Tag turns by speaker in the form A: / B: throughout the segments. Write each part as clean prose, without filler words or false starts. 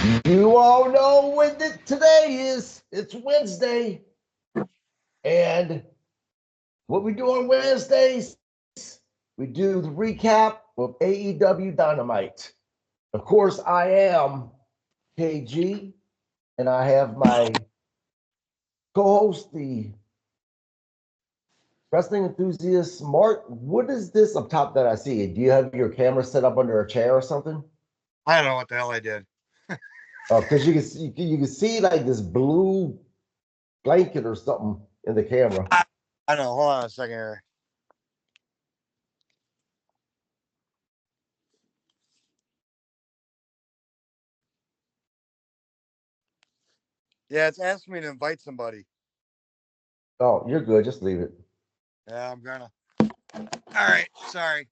A: You all know what today is. It's Wednesday. And what we do on Wednesdays, we do the recap of AEW Dynamite. Of course, I am KG, and I have my co host, the wrestling enthusiast, Mark. What is this up top that I see? Do you have your camera set up under a chair or something?
B: I don't know what the hell I did.
A: Oh, because you can see like this blue blanket or something in the camera.
B: I don't know. Hold on a second here. Yeah, it's asking me to invite somebody.
A: Oh, you're good. Just leave it.
B: Yeah, I'm gonna. All right. Sorry.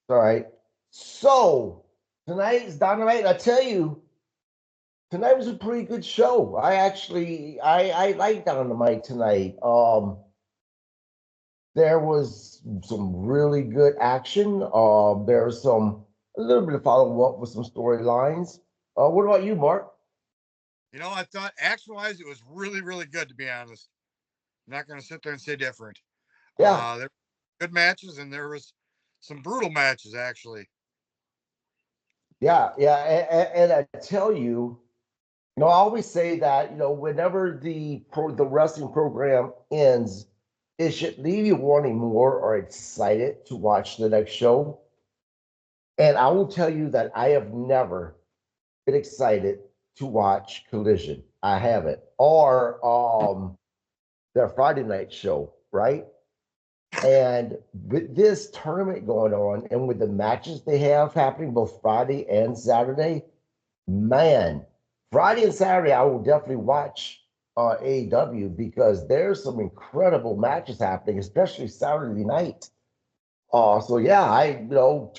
A: All right. So tonight's Dynamite. I tell you, tonight was a pretty good show. I like Dynamite tonight. There was some really good action. There's some a little bit of follow up with some storylines. What about you, Mark?
B: I thought action-wise it was really, really good. To be honest, I'm not gonna sit there and say different.
A: Yeah,
B: There were good matches and there was some brutal matches actually.
A: yeah. And I tell you, I always say that whenever the wrestling program ends, it should leave you wanting more or excited to watch the next show. And I will tell you that I have never been excited to watch Collision. I haven't. Or their Friday night show, right? And with this tournament going on and with the matches they have happening both Friday and Saturday, man, Friday and Saturday, I will definitely watch AEW because there's some incredible matches happening, especially Saturday night. So yeah,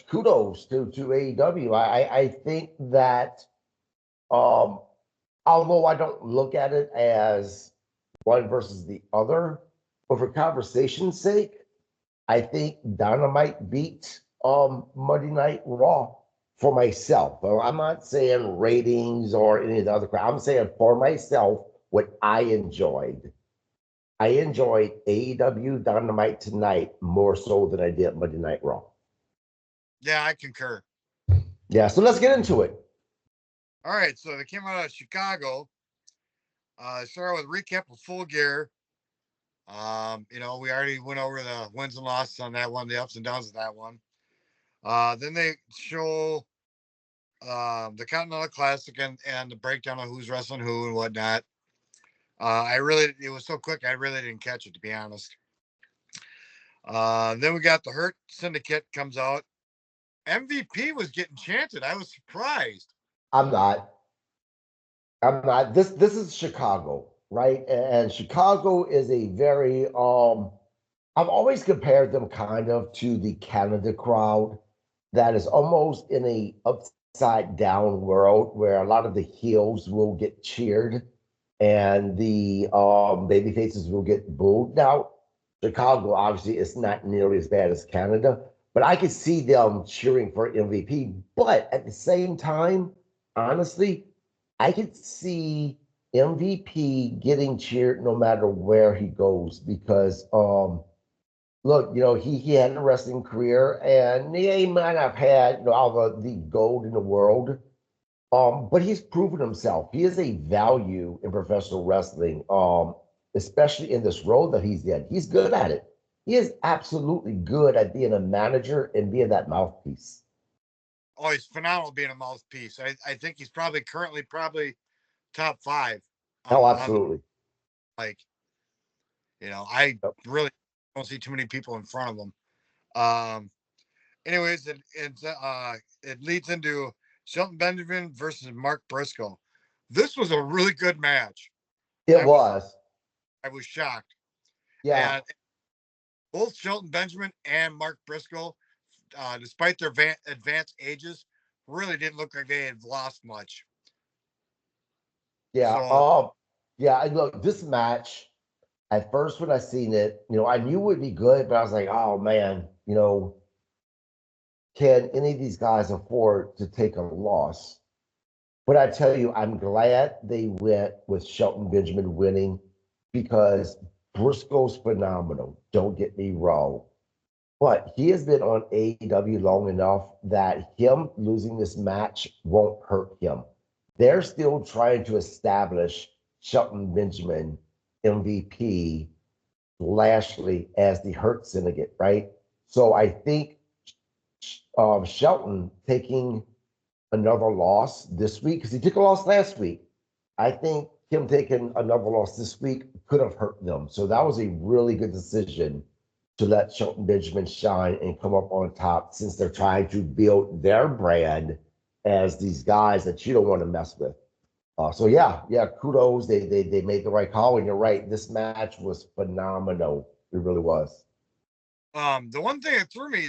A: kudos to AEW. I think that um, although I don't look at it as one versus the other, but for conversation's sake, I think Dynamite beat Monday Night Raw for myself. Well, I'm not saying ratings or any of the other crap. I'm saying for myself what I enjoyed. I enjoyed AEW Dynamite tonight more so than I did Monday Night Raw.
B: Yeah, I concur.
A: Yeah, so let's get into it.
B: All right, so they came out of Chicago. Started with a recap of Full Gear. We already went over the wins and losses on that one, the ups and downs of that one. Then they show the Continental Classic and the breakdown of who's wrestling who and whatnot. It was so quick, I really didn't catch it, to be honest. Then we got the Hurt Syndicate comes out. MVP was getting chanted. I was surprised.
A: I'm not. I'm not. This is Chicago, right? And Chicago is a very I've always compared them kind of to the Canada crowd that is almost in a upside down world where a lot of the heels will get cheered and the baby faces will get booed. Now, Chicago obviously is not nearly as bad as Canada, but I could see them cheering for MVP. But at the same time, honestly, I could see MVP getting cheered no matter where he goes because look, he had a wrestling career and he might have had all the gold in the world. But he's proven himself. He is a value in professional wrestling, especially in this role that he's in. He's good at it. He is absolutely good at being a manager and being that mouthpiece.
B: Oh, he's phenomenal being a mouthpiece. I think he's probably top five
A: Oh,
B: on the
A: absolutely.
B: like. I really don't see too many people in front of him. Um, Anyways, it leads into Shelton Benjamin versus Mark Briscoe. This was a really good match.
A: It
B: I was
A: was.
B: I was shocked,
A: Yeah.
B: and both Shelton Benjamin and Mark Briscoe, despite their advanced ages, really didn't look like they had lost much.
A: Yeah.
B: So
A: Yeah. And look, this match, at first when I seen it, I knew it would be good, but I was like, oh man, can any of these guys afford to take a loss? But I tell you, I'm glad they went with Shelton Benjamin winning because Briscoe's phenomenal. Don't get me wrong. But he has been on AEW long enough that him losing this match won't hurt him. They're still trying to establish Shelton Benjamin, MVP, Lashley as the Hurt Syndicate, right? So I think Shelton taking another loss this week, because he took a loss last week. I think him taking another loss this week could have hurt them. So that was a really good decision to let Shelton Benjamin shine and come up on top, since they're trying to build their brand as these guys that you don't want to mess with. So yeah, kudos. They made the right call, and you're right. This match was phenomenal. It really was.
B: The one thing that threw me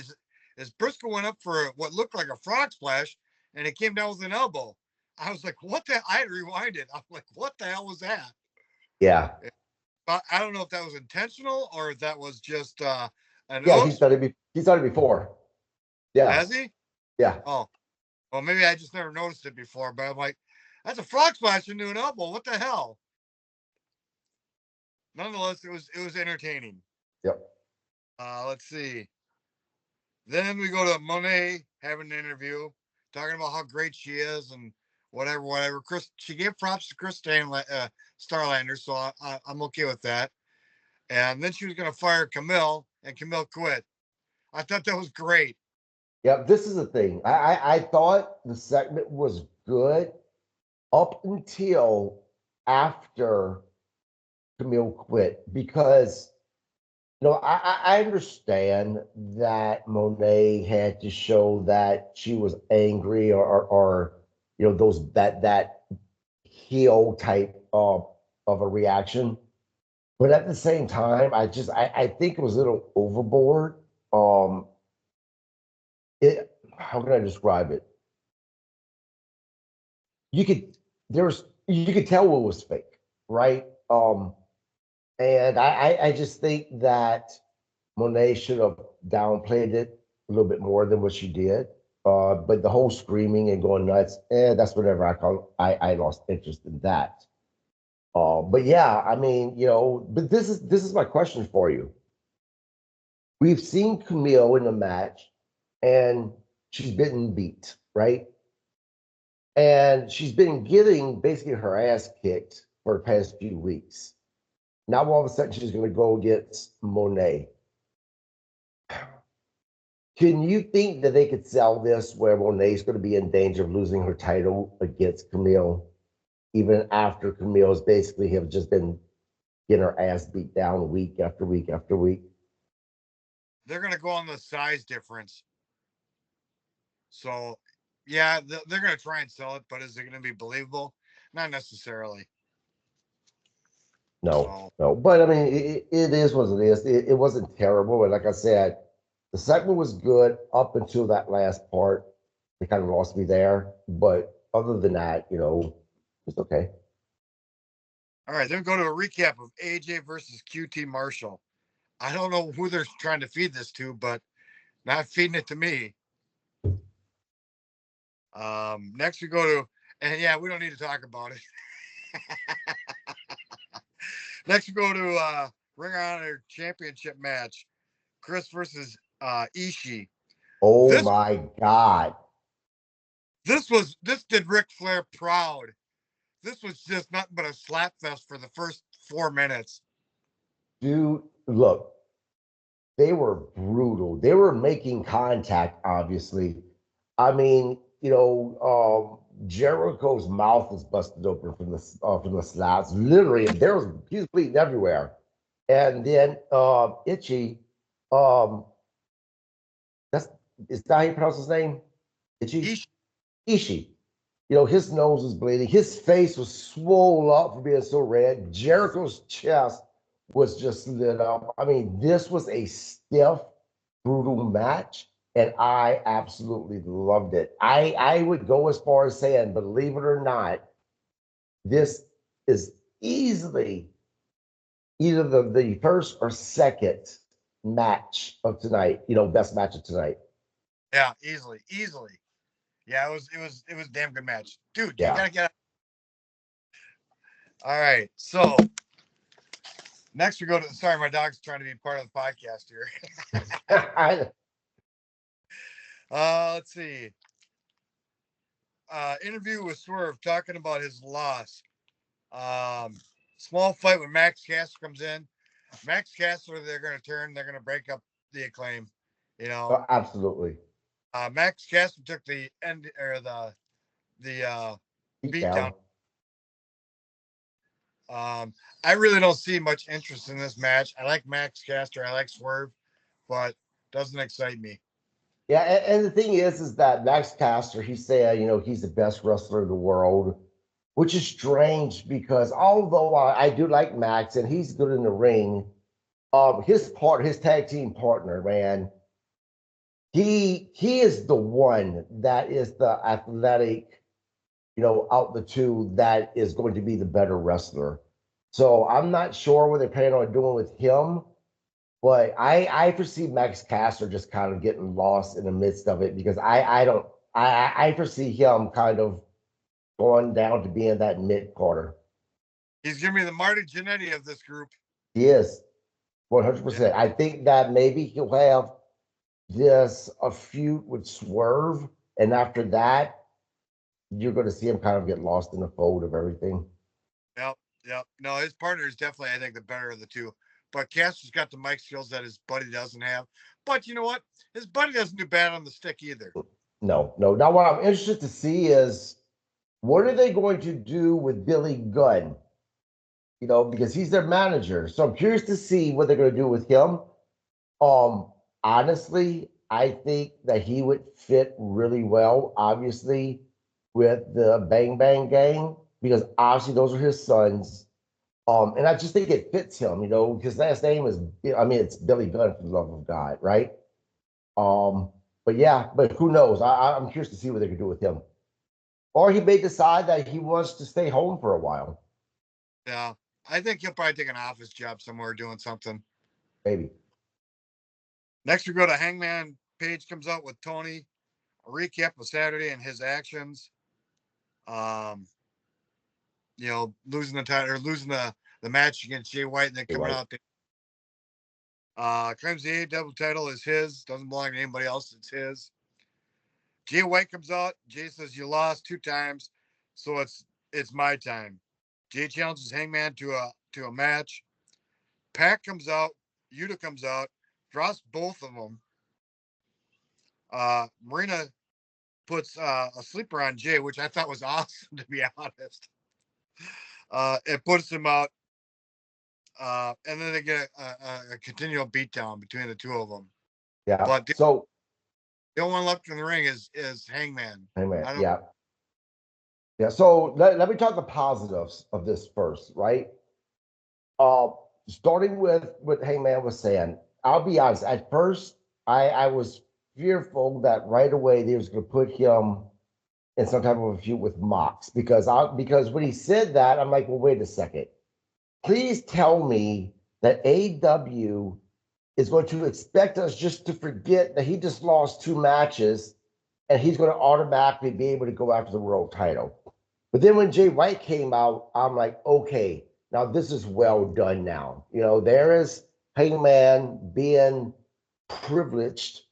B: is Briscoe went up for what looked like a frog splash, and it came down with an elbow. I was like, "What the?" I rewinded. I'm like, "What the hell was that?"
A: Yeah,
B: But I don't know if that was intentional or if that was just an
A: yeah.
B: oops.
A: He's done it before. Yeah,
B: Has he?
A: yeah.
B: Oh, well, maybe I just never noticed it before. But I'm like, that's a frog splash into an elbow. What the hell? Nonetheless, it was entertaining.
A: Yep.
B: Let's see. Then we go to Monet having an interview, talking about how great she is and whatever. Chris, she gave props to Chris Starlander, so I'm okay with that. And then she was going to fire Camille, and Camille quit. I thought that was great.
A: Yep. This is the thing. I thought the segment was good up until after Camille quit, because I understand that Monet had to show that she was angry, or those that heel type of a reaction. But at the same time, I think it was a little overboard. Um, it How can I describe it? You could you could tell what was fake, right? And I just think that Monet should have downplayed it a little bit more than what she did. But the whole screaming and going nuts, that's whatever I lost interest in that. But yeah, I mean, but this is my question for you. We've seen Camille in a match, and she's been beat, right? And she's been getting basically her ass kicked for the past few weeks. Now all of a sudden she's going to go against Monet. Can you think that they could sell this where Monet's going to be in danger of losing her title against Camille, even after Camille's basically have just been getting her ass beat down week after week after week?
B: They're going to go on the size difference. So, yeah, they're going to try and sell it, but is it going to be believable? Not necessarily.
A: No,
B: So,
A: no. But I mean, it is what it is. It wasn't terrible. And like I said, the segment was good up until that last part. They kind of lost me there. But other than that, it's okay.
B: all right, then we go to a recap of AJ versus QT Marshall. I don't know who they're trying to feed this to, but not feeding it to me. Next we go to, and yeah, we don't need to talk about it. Next we go to Ring of Honor Championship match, Chris versus Ishii.
A: Oh
B: This
A: my God.
B: this did Ric Flair proud. This was just nothing but a slap fest for the first 4 minutes.
A: Dude, look, they were brutal. They were making contact, obviously. I mean, Jericho's mouth was busted open from the slaps. Literally, he's bleeding everywhere. And then Itchy, um, that's is that how you pronounce his name? Itchy?
B: Ishii,
A: Ishii. His nose was bleeding. His face was swollen up for being so red. Jericho's chest was just lit up. I mean, this was a stiff, brutal match, and I absolutely loved it. I would go as far as saying, believe it or not, this is easily either the first or second match of tonight. Best match of tonight.
B: yeah, easily. Yeah, it was a damn good match, dude. You
A: Yeah.
B: gotta get. All right, so next we go to. Sorry, my dog's trying to be part of the podcast here. Let's see. Interview with Swerve talking about his loss. Um, Small fight when Max Caster comes in. Max Caster, they're going to turn. They're going to break up the Acclaim. You know,
A: Absolutely.
B: Max Caster took the end or the
A: Beat
B: beat down.
A: down.
B: I really don't see much interest in this match. I like Max Caster. I like Swerve, but doesn't excite me.
A: Yeah, and the thing is that Max Caster, he said, he's the best wrestler in the world, which is strange because although I do like Max and he's good in the ring, his tag team partner, man, he is the one that is the athletic, out the two that is going to be the better wrestler. So I'm not sure what they're planning on doing with him. But I foresee Max Caster just kind of getting lost in the midst of it because I don't I foresee him kind of going down to being that mid quarter.
B: He's giving me the Marty Jannetty of this group.
A: He is
B: Yeah.
A: 100%. I think that maybe he'll have this a feud with Swerve, and after that, you're going to see him kind of get lost in the fold of everything.
B: Yep. Yep. No, his partner is definitely, I think, the better of the two. But Caster's got the mic skills that his buddy doesn't have. But you know what? His buddy doesn't do bad on the stick either.
A: No, no. Now, what I'm interested to see is what are they going to do with Billy Gunn? Because he's their manager. So I'm curious to see what they're going to do with him. Honestly, I think that he would fit really well, obviously, with the Bang Bang Gang, because obviously those are his sons. And I just think it fits him, his last name is, it's Billy Gunn for the love of God, right? Um, but yeah, but who knows? I'm curious to see what they can do with him. Or he may decide that he wants to stay home for a while.
B: Yeah. I think he'll probably take an office job somewhere doing something.
A: Maybe.
B: Next, we go to Hangman Page comes out with Tony, a recap of Saturday and his actions. Um, losing the title or losing the match against Jay White and then coming
A: Right.
B: out there. Claims the AEW title is his, doesn't belong to anybody else, it's his. Jay White comes out. Jay says you lost 2 times, so it's my time. Jay challenges Hangman to a match. Pac comes out. Yuta comes out. Drops both of them. Marina puts a sleeper on Jay, which I thought was awesome, to be honest. It puts him out. And then they get a continual beatdown between the two of them.
A: Yeah.
B: But
A: So,
B: the only one left in the ring is Hangman.
A: hey man,
B: I don't.
A: yeah. Yeah. So let me talk the positives of this first, right? Uh, Starting with what Hangman was saying, I'll be honest. At first, I was fearful that right away they was going to put him in some type of a feud with Mox because when he said that, I'm like, well, wait a second. Please tell me that AW is going to expect us just to forget that he just lost 2 matches and he's going to automatically be able to go after the world title. But then when Jay White came out, I'm like, okay, now this is well done now. There is Hangman being privileged,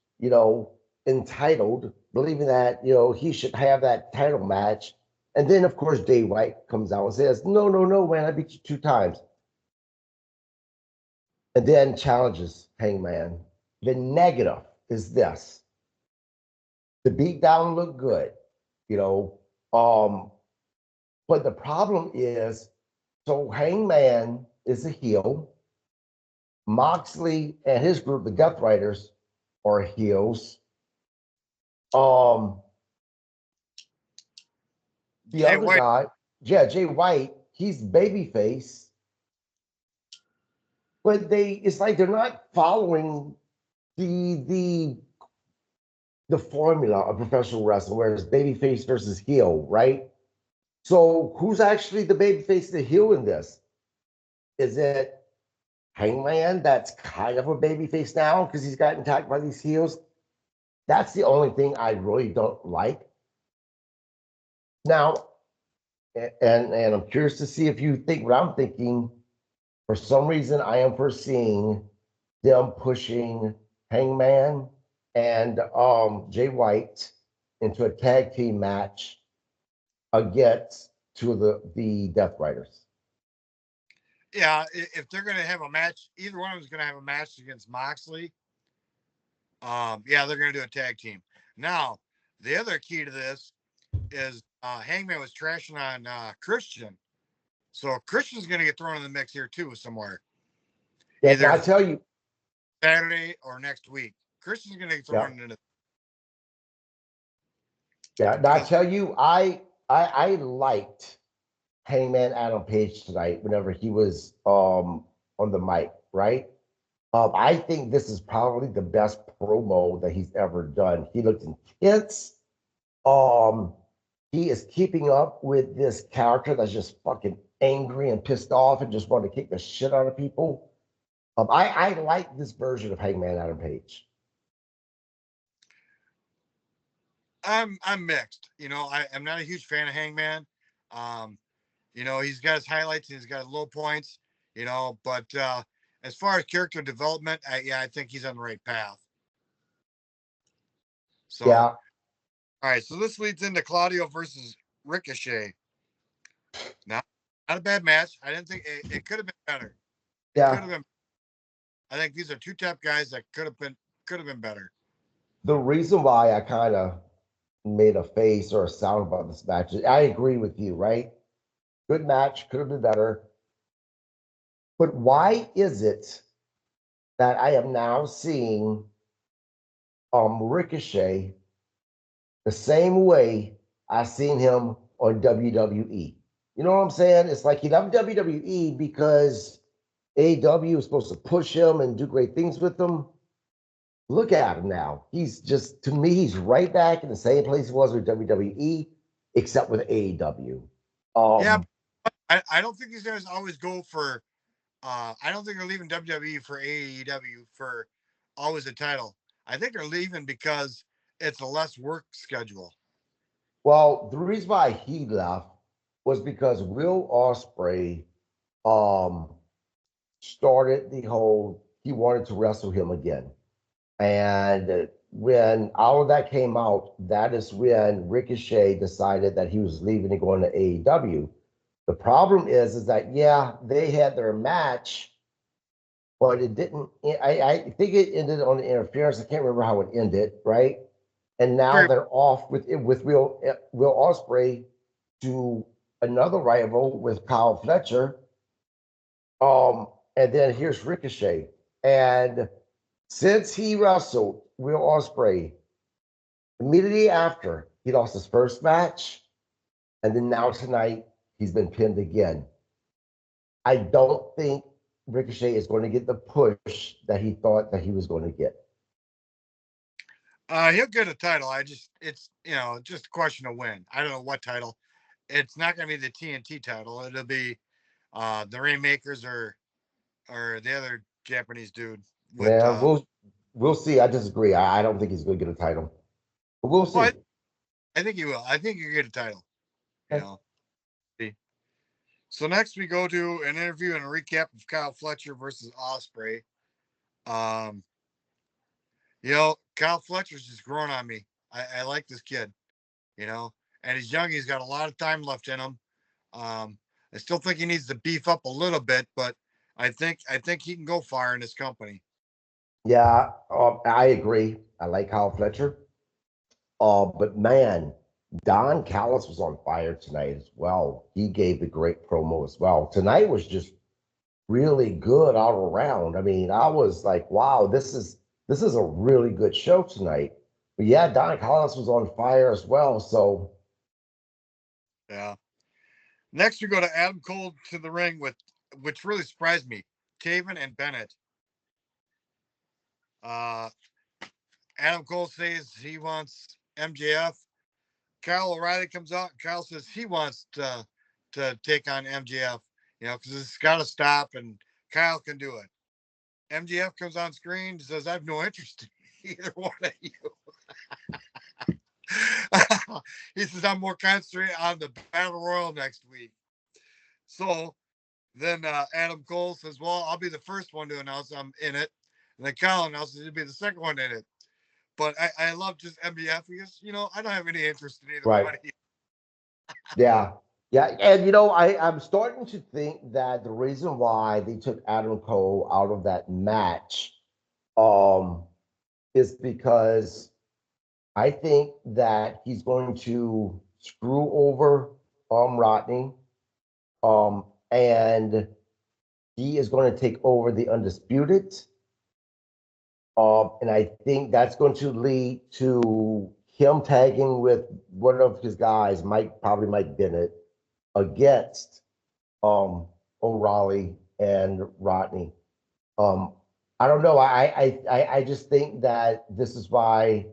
A: entitled, believing that, he should have that title match. And then, of course, Jay White comes out and says, no, no, no, man, I beat you 2 times. And then challenges Hangman. The negative is this. The beatdown looked good, you know. But the problem is, so Hangman is a heel. Moxley and his group, the Death Riders, are heels. Um, the
B: Jay
A: other
B: White.
A: guy, yeah, Jay White, he's babyface, but it's like they're not following the the the formula of professional wrestling, where it's babyface versus heel, right? So who's actually the babyface, the heel in this? Is it Hangman that's kind of a babyface now because he's gotten attacked by these heels? That's the only thing I really don't like. Now, and I'm curious to see if you think what I'm thinking. For some reason, I am foreseeing them pushing Hangman and Jay White into a tag team match against two of the Death Riders.
B: Yeah, if they're going to have a match, either one of them is going to have a match against Moxley. Yeah, they're going to do a tag team. Now, the other key to this is Hangman was trashing on Christian. So Christian's going to get thrown in the mix here too somewhere.
A: Yeah,
B: Either
A: now I tell you,
B: Saturday or next week. Christian's going to get
A: yeah,
B: thrown into
A: yeah. Now I
B: because
A: tell you, I liked Hangman Adam Page tonight whenever he was on the mic, right? I think this is probably the best promo that he's ever done. He looked intense. Um, he is keeping up with this character that's just fucking angry and pissed off and just want to kick the shit out of people. I like this version of Hangman Adam Page.
B: I'm mixed. I'm not a huge fan of Hangman. Um, he's got his highlights and he's got his low points. But as far as character development, I think he's on the right path. So, all
A: Yeah,
B: right. So this leads into Claudio versus Ricochet. Not not a bad match. I didn't think it could have been better. It could
A: yeah.
B: have been. I think these are two top guys that could have been better.
A: The reason why I kind of made a face or a sound about this match, I agree with you, right? Good match, could have been better. But why is it that I am now seeing Ricochet the same way I seen him on WWE? You know what I'm saying? It's like he loved WWE because AEW was supposed to push him and do great things with him. Look at him now. He's just, to me, he's right back in the same place he was with WWE, except with AEW.
B: Yeah,
A: Um,
B: I don't think these guys always go for. I don't think they're leaving WWE for AEW for always a title. I think they're leaving because it's a less work schedule.
A: well, the reason why he left was because Will Ospreay um, started the whole he wanted to wrestle him again. And when all of that came out, that is when Ricochet decided that he was leaving and going to AEW. The problem is that yeah, they had their match, but it didn't. I think it ended on interference. I can't remember how it ended, right? And now
B: Very
A: they're off with Will Ospreay to another rival with Kyle Fletcher. And then here's Ricochet, and since he wrestled Will Ospreay immediately after he lost his first match, and then now tonight he's been pinned again. I don't think Ricochet is going to get the push that he thought that he was going to get.
B: he'll get a title. It's just a question of when. I don't know what title. It's not going to be the TNT title. It'll be the Rainmakers or the other Japanese dude with
A: Yeah, we'll see. I disagree. I don't think he's going to get a title, but we'll
B: well,
A: see.
B: I think he will. I think you get a title. You
A: Okay.
B: know. See. So next we go to an interview and a recap of Kyle Fletcher versus Osprey. Um, Kyle Fletcher's just growing on me. I like this kid, and he's young. He's got a lot of time left in him. I still think he needs to beef up a little bit, but I think he can go far in this company.
A: Yeah, I agree. I like Kyle Fletcher. But man, Don Callis was on fire tonight as well. He gave a great promo as well. Tonight was just really good all around. I mean, I was like, wow, this is a really good show tonight. But yeah, Don Callis was on fire as well. So
B: Yeah. Next we go to Adam Cole to the ring with, which really surprised me, Taven and Bennett. Uh, Adam Cole says he wants MJF. Kyle O'Reilly comes out. Kyle says he wants to take on MJF, because it's got to stop, and Kyle can do it. MJF comes on screen, says, "I have no interest in either one of you." He says I'm more concentrated on the battle royal next week. So then Adam Cole says, "Well, I'll be the first one to announce I'm in it," and then Kyle announces he'll be the second one in it. But I love just MBF because I don't have any interest in either
A: Right.
B: one.
A: Yeah. Yeah. And I'm starting to think that the reason why they took Adam Cole out of that match um is because I think that he's going to screw over Rodney. And he is going to take over the Undisputed. And I think that's going to lead to him tagging with one of his guys, probably Mike Bennett, against O'Reilly and Rodney. Um, I don't know. I just think that this is why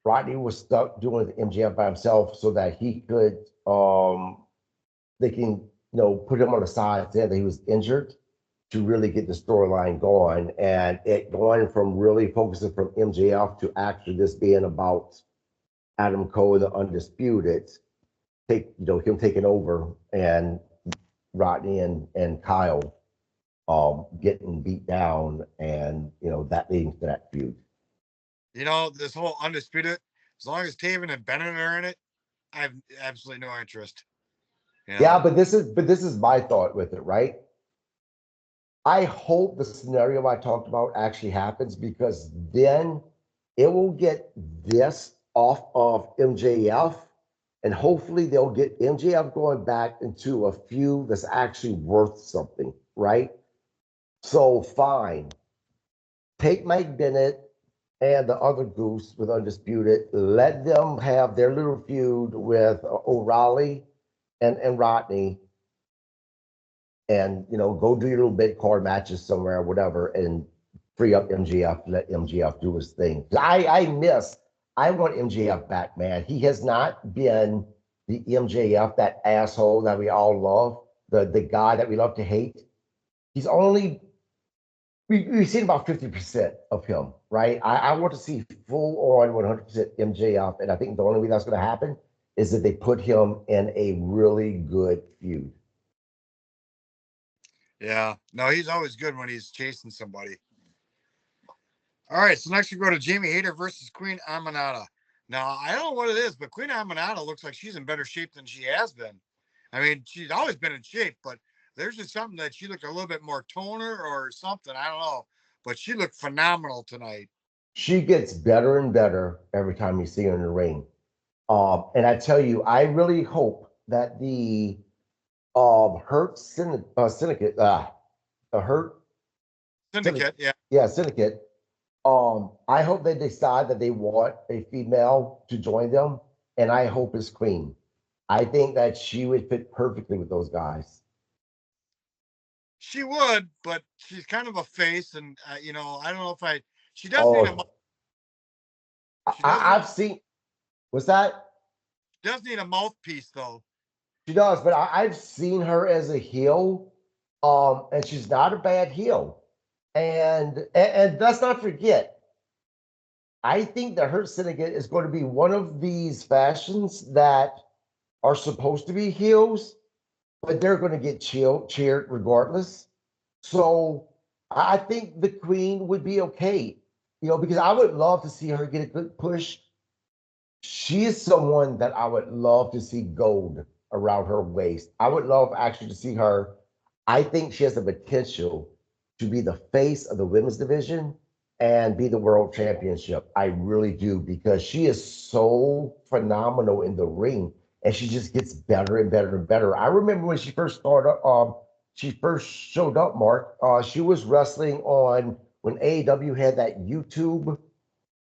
A: Rodney was stuck doing the MJF by himself so that he could they can put him on the side, say that he was injured to really get the storyline going, and it going from really focusing from MJF to actually this being about Adam Cole, the Undisputed, him taking over, and Rodney and Kyle getting beat down, and that leading to that feud.
B: This whole Undisputed, as long as Taven and Bennett are in it, I have absolutely no interest.
A: Yeah, but this is my thought with it, right? I hope the scenario I talked about actually happens, because then it will get this off of MJF, and hopefully they'll get MJF going back into a feud that's actually worth something, right? So fine, take Mike Bennett and the other goose with Undisputed, let them have their little feud with O'Reilly and Rodney, and go do your little big card matches somewhere, whatever, and free up MJF, let MJF do his thing. I want MJF back, man. He has not been the MJF, that asshole that we all love, the guy that we love to hate. He's only we've seen about 50% of him, right? I want to see full on 100% MJF, and I think the only way that's going to happen is that they put him in a really good feud.
B: Yeah, no, he's always good when he's chasing somebody. All right, so next we go to Jamie Hayter versus Queen Aminata. Now, I don't know what it is, but Queen Aminata looks like she's in better shape than she has been. I mean, she's always been in shape, but there's just something that she looked a little bit more toner or something. I don't know, but she looked phenomenal tonight.
A: She gets better and better every time you see her in the ring. And I tell you, I really hope that the Hurt Syndicate, the Hurt
B: Syndicate, yeah.
A: yeah, Syndicate. I hope they decide that they want a female to join them, and I hope it's Queen. I think that she would fit perfectly with those guys.
B: She would, but she's kind of a face, and I don't know if I. She does need a.
A: Oh,
B: She does need.
A: I've seen. What's that?
B: She does need a mouthpiece, though.
A: She does, but I've seen her as a heel, and she's not a bad heel. And let's not forget, I think the Hurt Syndicate is going to be one of these fashions that are supposed to be heels, but they're going to get cheered regardless. So I think the Queen would be okay, because I would love to see her get a good push. She is someone that I would love to see gold around her waist. I would love actually to see her. I think she has the potential to be the face of the women's division and be the world championship. I really do, because she is so phenomenal in the ring, and she just gets better and better and better. I remember when she first started, she first showed up, Mark. She was wrestling on when AEW had that YouTube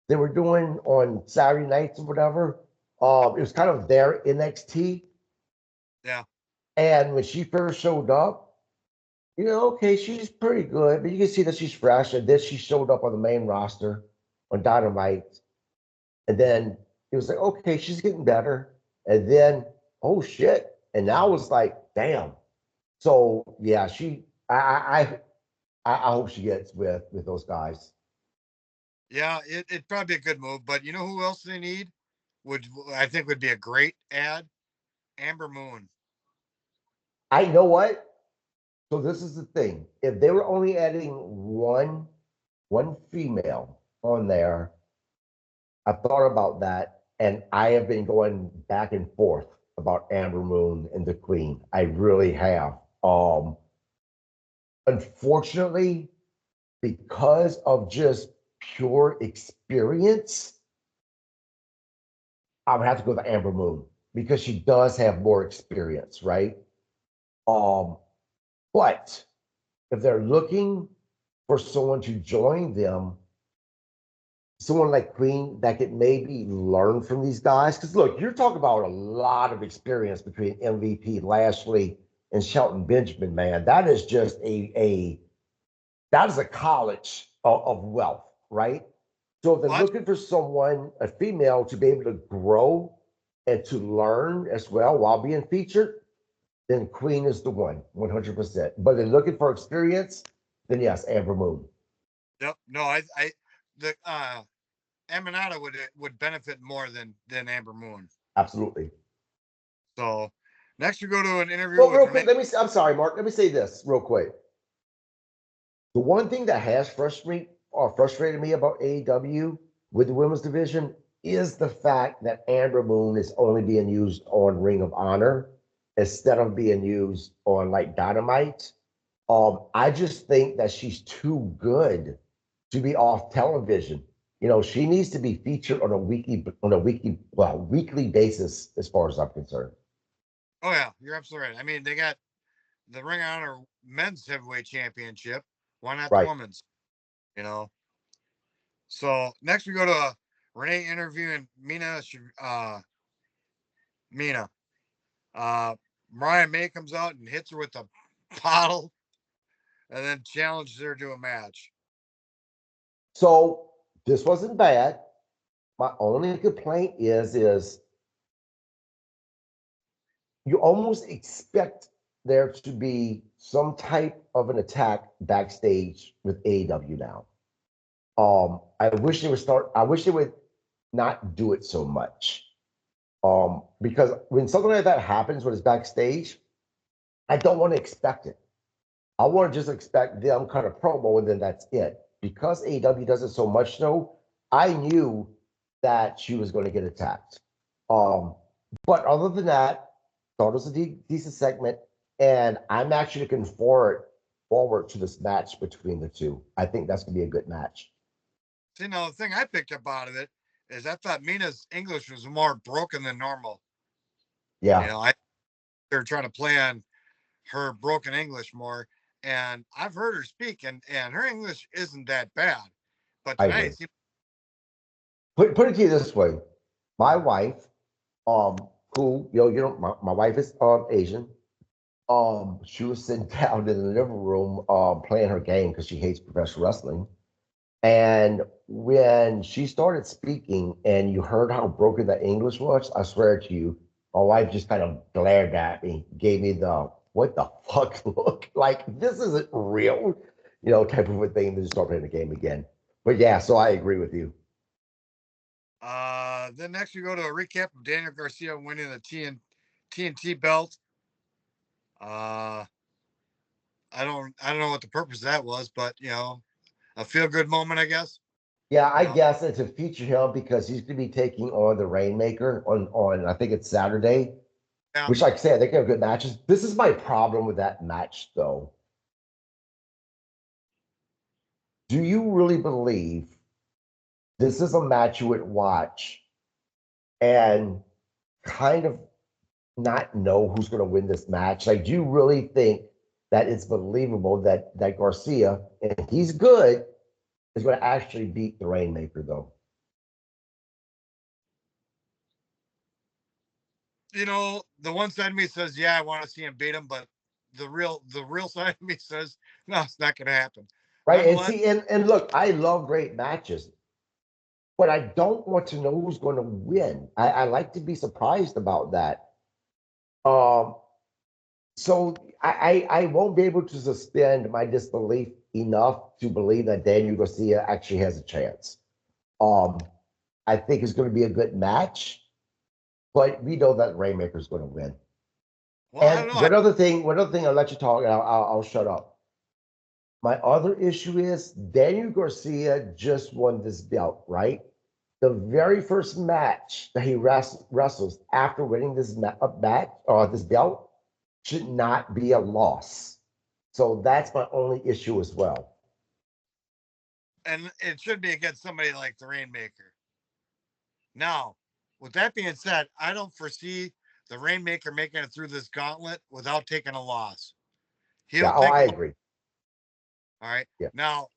A: they were doing on Saturday nights or whatever. It was kind of their NXT.
B: Yeah.
A: And when she first showed up, okay, she's pretty good, but you can see that she's fresh. And then she showed up on the main roster on Dynamite. And then it was like, okay, she's getting better. And then, oh shit. And now it's like, damn. So yeah, I hope she gets with those guys.
B: Yeah, it'd probably be a good move. But you know who else they need? Would I think would be a great ad? Amber Moon.
A: I know what. So this is the thing. If they were only adding one female on there, I thought about that, and I have been going back and forth about Amber Moon and the Queen. I really have. Unfortunately, because of just pure experience, I would have to go with Amber Moon because she does have more experience, right? Um, but if they're looking for someone to join them, someone like Queen that could maybe learn from these guys. Because look, you're talking about a lot of experience between MVP Lashley and Shelton Benjamin, man. That is just a that is a college of wealth, right? So if they're
B: What?
A: looking for someone, a female, to be able to grow and to learn as well while being featured, then Queen is the one, 100%. But they're looking for experience, then yes, Amber Moon.
B: Yep. No, I the Emanata would benefit more than Amber Moon.
A: Absolutely.
B: So next we go to an interview
A: Well,
B: with
A: real
B: Renee.
A: quick, I'm sorry, Mark. Let me say this real quick. The one thing that has frustrated me about AEW with the women's division is the fact that Amber Moon is only being used on Ring of Honor instead of being used on like Dynamite. I just think that she's too good to be off television. You know, she needs to be featured on a weekly basis, as far as I'm concerned.
B: Oh yeah, you're absolutely right. I mean, they got the Ring of Honor Men's Heavyweight Championship. Why not the
A: Right.
B: women's? You know. So next we go to Renee interviewing Mina. Uh, Mariah May comes out and hits her with a bottle, and then challenges her to a match.
A: So this wasn't bad. My only complaint is you almost expect there to be some type of an attack backstage with AEW now. I wish they would not do it so much. Because when something like that happens when it's backstage, I don't want to expect it. I want to just expect them kind of promo and then that's it. Because AEW does it so much though, I knew that she was going to get attacked. Um, but other than that, thought it was a decent segment, and I'm actually looking forward to this match between the two. I think that's going to be a good match.
B: See, now the thing I picked up out of it is I thought Mina's English was more broken than normal. You
A: Yeah,
B: know, they're trying to play on her broken English more, and I've heard her speak, and her English isn't that bad. But
A: I
B: tonight,
A: agree.
B: it seemed,
A: Put it to you this way: my wife, um, who my wife is Asian. She was sitting down in the living room, playing her game because she hates professional wrestling. And when she started speaking and you heard how broken the English was, I swear to you, my wife just kind of glared at me, gave me the what the fuck look, like this isn't real, type of a thing, to just start playing the game again. But yeah, so I agree with you.
B: then next we go to a recap of Daniel Garcia winning the TNT belt. Uh, I don't know what the purpose of that was, but a feel good moment, I guess.
A: Yeah,
B: You
A: I
B: know,
A: guess it's a feature him because he's going to be taking on the Rainmaker on I think it's Saturday,
B: yeah.
A: which, like I said, they can have good matches. This is my problem with that match, though. Do you really believe this is a match you would watch and kind of not know who's going to win this match? Like, do you really think that it's believable that Garcia, and he's good, is going to actually beat the Rainmaker, though?
B: The one side of me says, yeah, I want to see him beat him, but the real side of me says, no, it's not going to happen.
A: Right? And
B: Nonetheless,
A: see, and look, I love great matches, but I don't want to know who's going to win. I like to be surprised about that. Um, so I won't be able to suspend my disbelief enough to believe that Daniel Garcia actually has a chance. I think it's going to be a good match, but we know that Rainmaker is going to win.
B: Well, I
A: And
B: don't know.
A: one other thing, I'll let you talk, and I'll shut up. My other issue is Daniel Garcia just won this belt, right? The very first match that he wrestles after winning this this belt should not be a loss. So that's my only issue as well.
B: And it should be against somebody like the Rainmaker. Now, with that being said, I don't foresee the Rainmaker making it through this gauntlet without taking a loss.
A: Yeah,
B: He'll
A: oh,
B: take
A: I
B: a loss.
A: agree.
B: All right.
A: Yeah.
B: Now,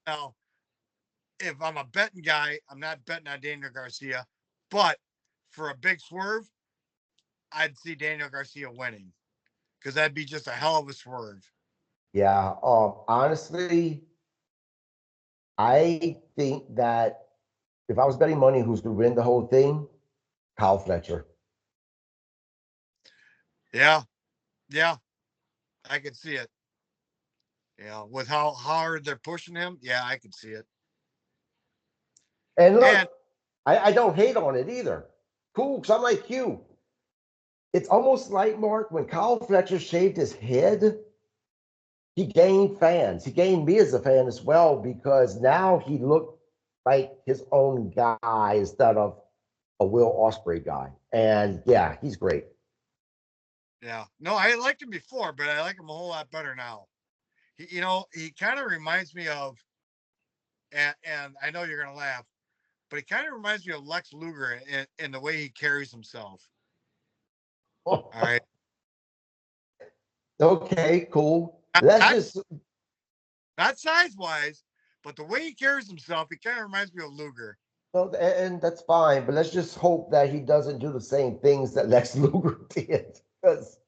B: if I'm a betting guy, I'm not betting on Daniel Garcia, but for a big swerve, I'd see Daniel Garcia winning because that'd be just a hell of a swerve.
A: Yeah. Honestly, I think that if I was betting money who's going to win the whole thing, Kyle Fletcher.
B: Yeah, yeah, I could see it. Yeah, with how hard they're pushing him, yeah, I could see it.
A: And
B: And
A: look, I don't hate on it either. Cool, because I'm like you. It's almost like, Mark, when Kyle Fletcher shaved his head, he gained fans. He gained me as a fan as well because now he looked like his own guy instead of a Will Ospreay guy. And yeah, he's great.
B: yeah, no, I liked him before, but I like him a whole lot better now. He kind of reminds me of, and I know you're gonna laugh, but he kind of reminds me of Lex Luger in the way he carries himself. All right,
A: Okay, cool.
B: not,
A: Let's
B: not
A: just
B: not size wise, but the way he carries himself, he kind of reminds me of Luger.
A: well, and that's fine, but let's just hope that he doesn't do the same things that Lex Luger did. Because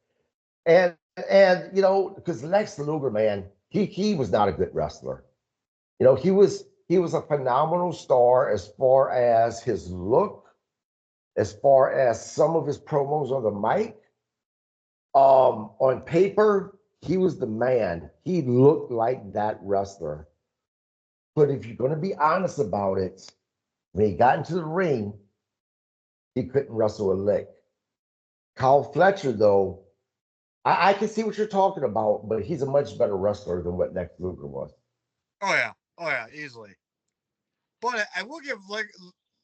A: because Lex Luger, man, he was not a good wrestler. He was a phenomenal star as far as his look, as far as some of his promos on the mic. On paper, he was the man. He looked like that wrestler. But if you're going to be honest about it, when he got into the ring, he couldn't wrestle a lick. Kyle Fletcher, though, I can see what you're talking about, but he's a much better wrestler than what Lex Luger was.
B: Oh yeah, easily. But I will give like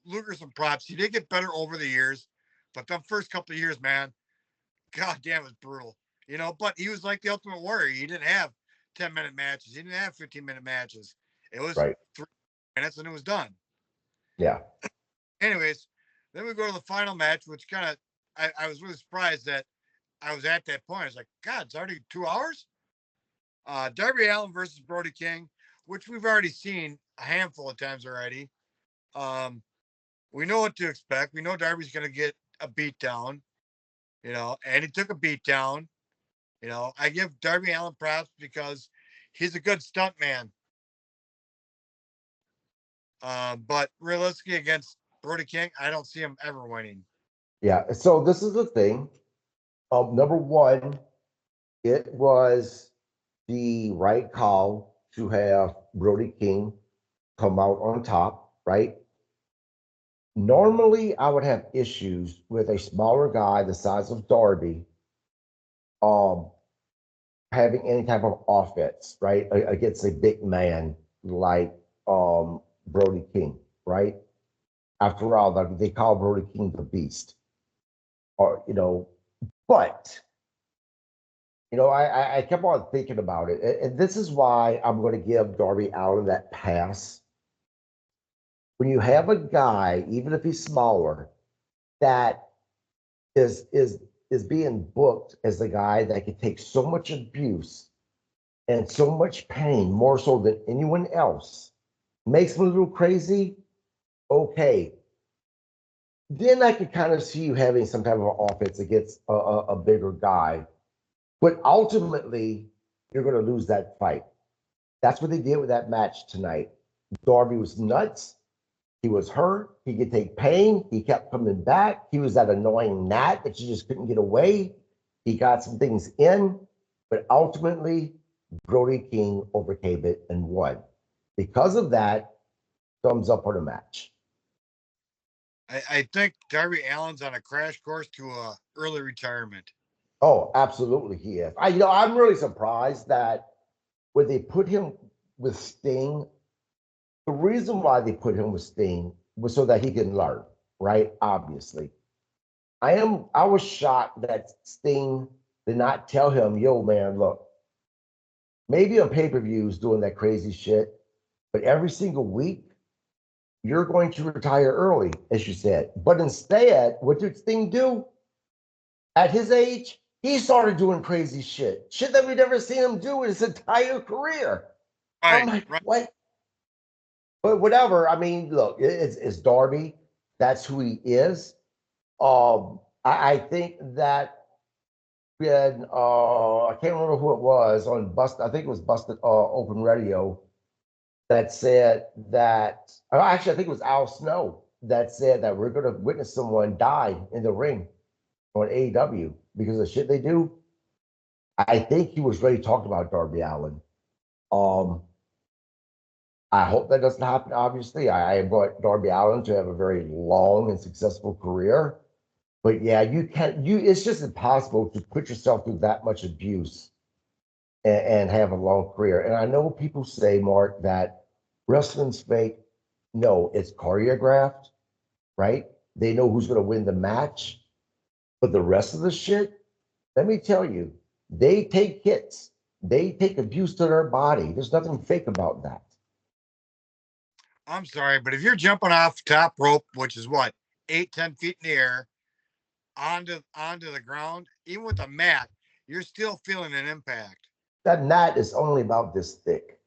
B: Luger some props. He did get better over the years, but the first couple of years, man, god damn, it was brutal. But he was like the Ultimate Warrior. He didn't have 10-minute matches. He didn't have 15-minute matches. It was
A: Right.
B: 3 minutes and it was done.
A: Yeah.
B: Anyways, then we go to the final match, which kind of I was really surprised that I was at that point. I was like, God, it's already 2 hours. Darby Allin versus Brody King, which we've already seen a handful of times already. Um, we know what to expect. We know Darby's going to get a beat down, and he took a beat down. I give Darby Allin props because he's a good stunt man. But realistically, against Brody King, I don't see him ever winning.
A: Yeah. So this is the thing. Number one, it was the right call to have Brody King come out on top, right? Normally, I would have issues with a smaller guy the size of Darby um, having any type of offense, right, against a big man like Brody King, right? After all, they call Brody King the Beast, or but I kept on thinking about it, and this is why I'm going to give Darby Allin that pass. When you have a guy, even if he's smaller, that is being booked as the guy that can take so much abuse and so much pain, more so than anyone else, makes me a little crazy. Okay, then I could kind of see you having some type of offense against a bigger guy, but ultimately you're going to lose that fight. That's what they did with that match tonight. Darby was nuts. He was hurt. He could take pain. He kept coming back. He was that annoying gnat that you just couldn't get away. He got some things in, but ultimately, Brody King overcame it and won. Because of that, thumbs up on the match.
B: I think Darby Allin's on a crash course to a early retirement.
A: Oh, absolutely, he is. I'm really surprised that when they put him with Sting, the reason why they put him with Sting was so that he can learn, right? Obviously. I was shocked that Sting did not tell him, yo, man, look, maybe on pay-per-views doing that crazy shit, but every single week you're going to retire early, as you said. But instead, what did Sting do? At his age, he started doing crazy shit that we'd never seen him do in his entire career. I'm
B: Right,
A: like,
B: right.
A: what? But whatever. I mean, look, it's Darby. That's who he is. I think that we had I can't remember who it was on Bust. I think it was Busted Open Radio that said that. Actually, I think it was Al Snow that said that we're going to witness someone die in the ring on AEW because of the shit they do. I think he was ready to talk about Darby Allin. Um, I hope that doesn't happen. Obviously, I want Darby Allin to have a very long and successful career. But yeah, you can't. It's just impossible to put yourself through that much abuse and have a long career. And I know people say, Mark, that wrestling's fake. No, it's choreographed, right? They know who's going to win the match. But the rest of the shit, let me tell you, they take hits. They take abuse to their body. There's nothing fake about that.
B: I'm sorry, but if you're jumping off top rope, which is what, 8, 10 feet in the air, onto the ground, even with a mat, you're still feeling an impact.
A: That mat is only about this thick.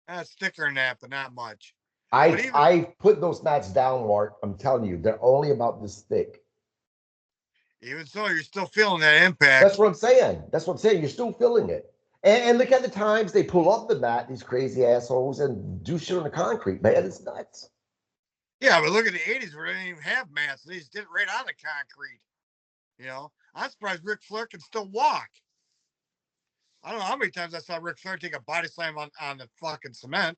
B: That's thicker than that, but not much. But
A: I
B: even
A: I put those mats down, Mark. I'm telling you, they're only about this thick.
B: even so, you're still feeling that impact.
A: That's what I'm saying. That's what I'm saying. You're still feeling it. And look at the times they pull up the mat, these crazy assholes, and do shit on the concrete, man. It's nuts.
B: Yeah, but look at the '80s where they didn't even have mats; they just did it right on the concrete. I'm surprised Ric Flair can still walk. I don't know how many times I saw Ric Flair take a body slam on the fucking cement.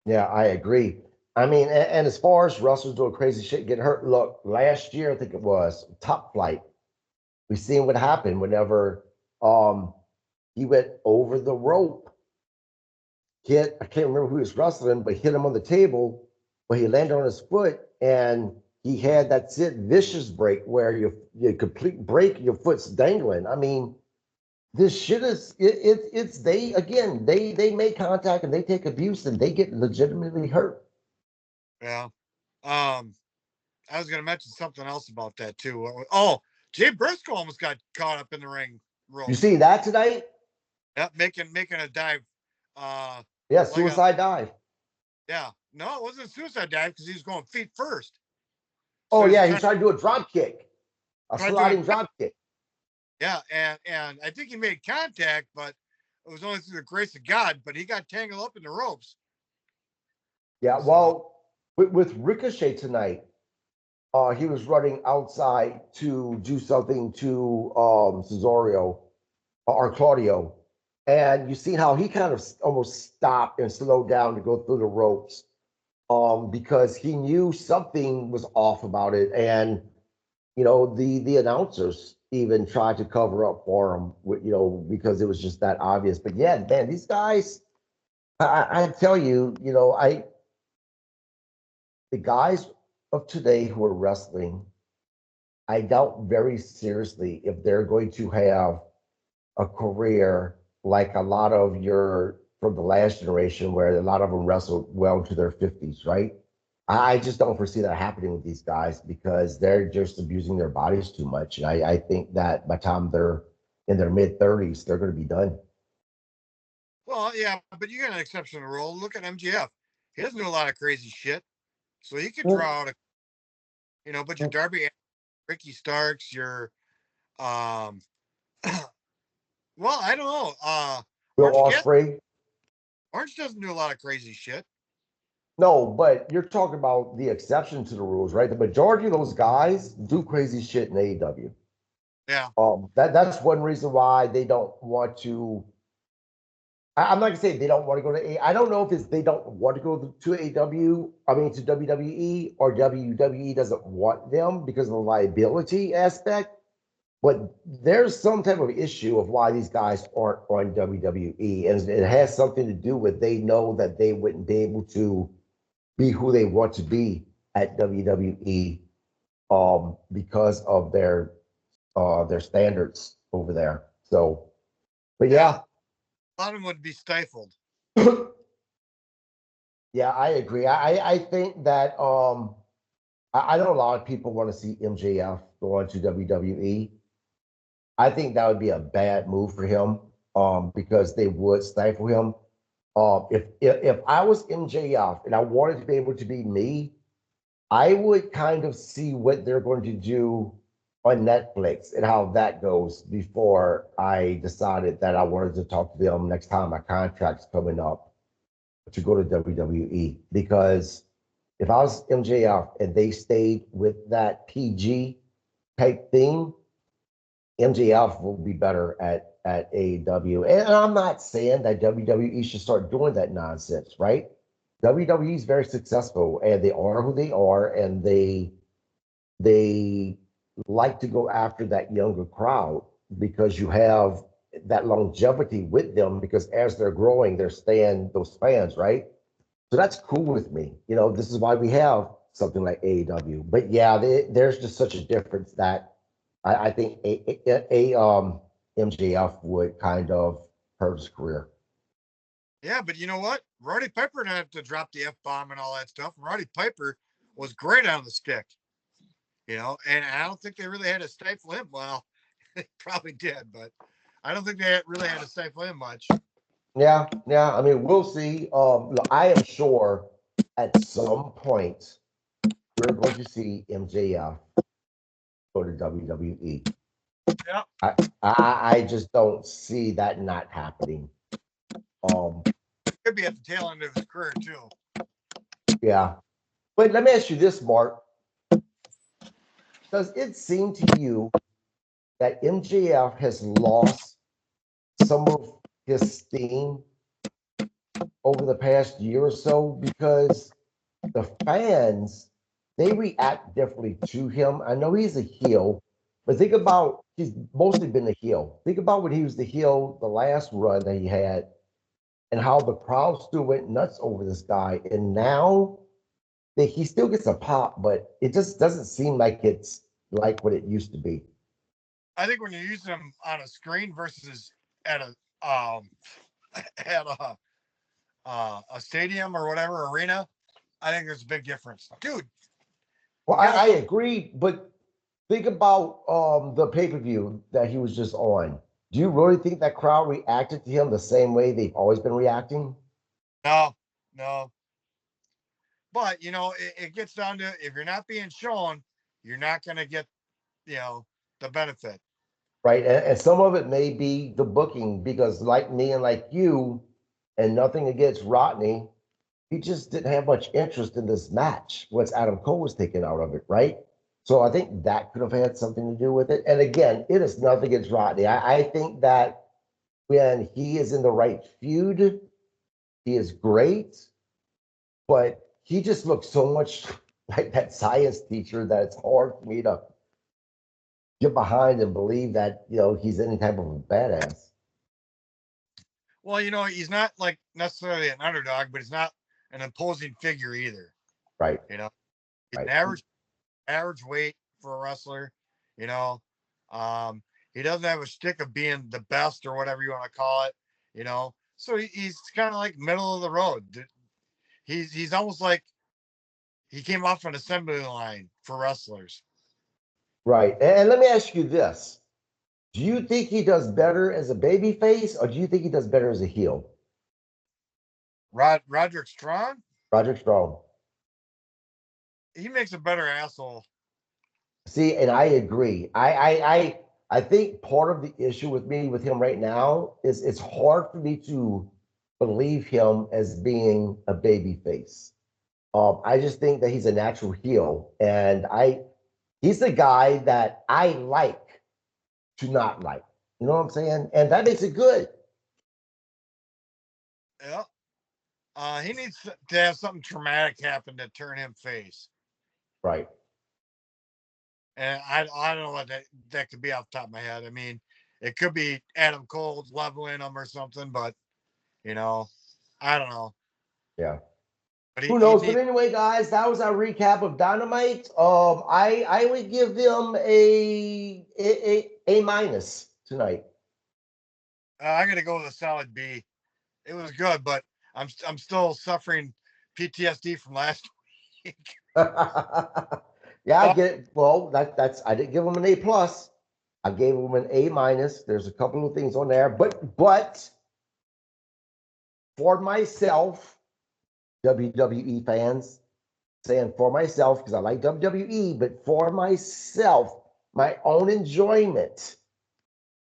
A: Yeah, I agree. I mean, and as far as Russell's doing crazy shit, getting hurt, look, last year, I think it was Top Flight. We seen what happened whenever he went over the rope, hit, I can't remember who he was wrestling, but hit him on the table, but he landed on his foot and he had that Sid Vicious break where you complete break, your foot's dangling. I mean, this shit is it's they again, they make contact and they take abuse and they get legitimately hurt.
B: Yeah. Um, I was going to mention something else about that too. Oh, Jay Briscoe almost got caught up in the ring
A: You
B: ropes.
A: see that tonight?
B: Yep, making a dive. Uh,
A: Yeah,
B: like a
A: suicide dive.
B: yeah. No, it wasn't a suicide dive because he was going feet first. So
A: Oh
B: he's
A: yeah, he
B: trying
A: tried to do a drop kick, a
B: try doing
A: sliding drop kick.
B: yeah, and I think he made contact, but it was only through the grace of God. But he got tangled up in the ropes.
A: Yeah,
B: So
A: well, with Ricochet tonight, he was running outside to do something to Cesario or Claudio, and you see how he kind of almost stopped and slowed down to go through the ropes, because he knew something was off about it, and the announcers even tried to cover up for him, because it was just that obvious. But yeah, man, these guys, I tell you, the guys of today who are wrestling, I doubt very seriously if they're going to have a career like a lot of your from the last generation, where a lot of them wrestled well into their 50s, right? I just don't foresee that happening with these guys because they're just abusing their bodies too much. And I think that by the time they're in their mid 30s, they're going to be done.
B: well, yeah, but you got an exceptional role. Look at MGF. He doesn't do a lot of crazy shit, so he could
A: Well,
B: draw out but your Darby, Ricky Starks, your um, well, I don't know.
A: Bill
B: Orange Cat
A: Osprey.
B: Orange doesn't do a lot of crazy shit.
A: No, but you're talking about the exception to the rules, right? The majority of those guys do crazy shit in AEW.
B: Yeah,
A: That's one reason why they don't want to. I'm not gonna say they don't want to go to A. I don't know if it's they don't want to go to AW. I mean to WWE, or WWE doesn't want them because of the liability aspect. But there's some type of issue of why these guys aren't on WWE, and it has something to do with they know that they wouldn't be able to be who they want to be at WWE, because of their standards over there. So, but
B: Yeah,
A: yeah,
B: a lot of them would be stifled.
A: yeah, I agree. I think that I know a lot of people want to see MJF go on to WWE. I think that would be a bad move for him, because they would stifle him. If I was MJF and I wanted to be able to be me, I would kind of see what they're going to do on Netflix and how that goes before I decided that I wanted to talk to them next time my contract's coming up to go to WWE. Because if I was MJF and they stayed with that PG type thing, MJF will be better at AEW. And I'm not saying that WWE should start doing that nonsense, right? WWE is very successful and they are who they are, and they like to go after that younger crowd because you have that longevity with them, because as they're growing, they're staying those fans, right? So that's cool with me. This is why we have something like AEW. But yeah, there's just such a difference that I think MJF would kind of hurt his career.
B: Yeah, but you know what? Roddy Piper didn't have to drop the F bomb and all that stuff. Roddy Piper was great on the stick, and I don't think they really had to stifle him. Well, they probably did, but I don't think they really had to stifle him much.
A: Yeah, yeah. I mean, we'll see. Look, I am sure at some point we're going to see MJF go to WWE.
B: Yeah,
A: I just don't see that not happening. Um,
B: could be at the tail end of his career too.
A: yeah. But let me ask you this, Mark. Does it seem to you that MJF has lost some of his steam over the past year or so? Because the fans, they react differently to him. I know he's a heel, but think about he's mostly been a heel. Think about when he was the heel the last run that he had, and how the crowd still went nuts over this guy. And now he still gets a pop, but it just doesn't seem like it's like what it used to be.
B: I think when you're using him on a screen versus at um at a stadium or whatever arena, I think there's a big difference, dude.
A: Well,
B: You got to
A: I
B: put.
A: agree, but think about the pay-per-view that he was just on. Do you really think that crowd reacted to him the same way they've always been reacting?
B: No, no. But it gets down to if you're not being shown, you're not going to get you know the benefit.
A: Right. And some of it may be the booking, because like me and like you, and nothing against Rodney, he just didn't have much interest in this match once Adam Cole was taken out of it, right? So I think that could have had something to do with it. And again, it is nothing against Rodney. I think that when he is in the right feud, he is great, but he just looks so much like that science teacher that it's hard for me to get behind and believe that, he's any type of a badass.
B: Well, he's not like necessarily an underdog, but he's not an imposing figure either.
A: Right,
B: You know, he's an
A: right.
B: average weight for a wrestler. You know, um, he doesn't have a stick of being the best or whatever you want to call it. So he's kind of like middle of the road. He's almost like he came off an assembly line for wrestlers.
A: Right. And let me ask you this. Do you think he does better as a baby face, or do you think he does better as a heel?
B: Roderick Strong,
A: Roderick Strong.
B: he makes a better asshole.
A: See, and I agree. I think part of the issue with me with him right now is it's hard for me to believe him as being a baby face. I just think that he's a natural heel, and he's the guy that I like to not like. You know what I'm saying? And that makes it good.
B: Yeah. He needs to have something traumatic happen to turn him face.
A: Right.
B: And I don't know what that could be off the top of my head. I mean, it could be Adam Cole leveling him or something, but you know, I don't know.
A: Yeah.
B: But
A: Who
B: he
A: knows? But
B: needs.
A: anyway, guys, that was our recap of Dynamite. I would give them a minus tonight.
B: I got to go with a solid B. It was good, but I'm still suffering PTSD from last week.
A: Yeah, I
B: Oh,
A: get it. Well, that's I didn't give them an A plus. I gave them an A minus. There's a couple of things on there, but for myself, WWE fans, saying for myself because I like WWE, but for myself, my own enjoyment,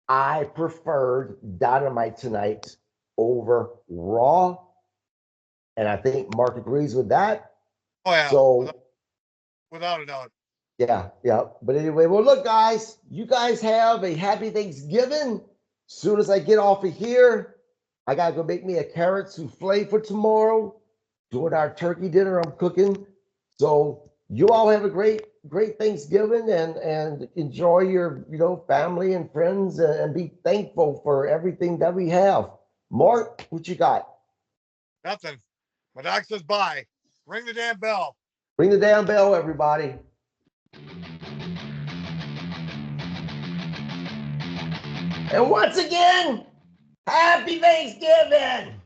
A: I preferred Dynamite tonight over Raw, and I think Mark agrees with that.
B: oh yeah,
A: So
B: without a doubt.
A: yeah, yeah. But anyway, well, look, guys, you guys have a happy Thanksgiving. Soon as I get off of here, I gotta go make me a carrot souffle for tomorrow. Doing our turkey dinner, I'm cooking. So you all have a great Thanksgiving and enjoy your family and friends and be thankful for everything that we have. Mark, what you got?
B: Nothing. My doc says bye. Ring the damn bell.
A: Ring the damn bell, everybody. And once again, happy Thanksgiving!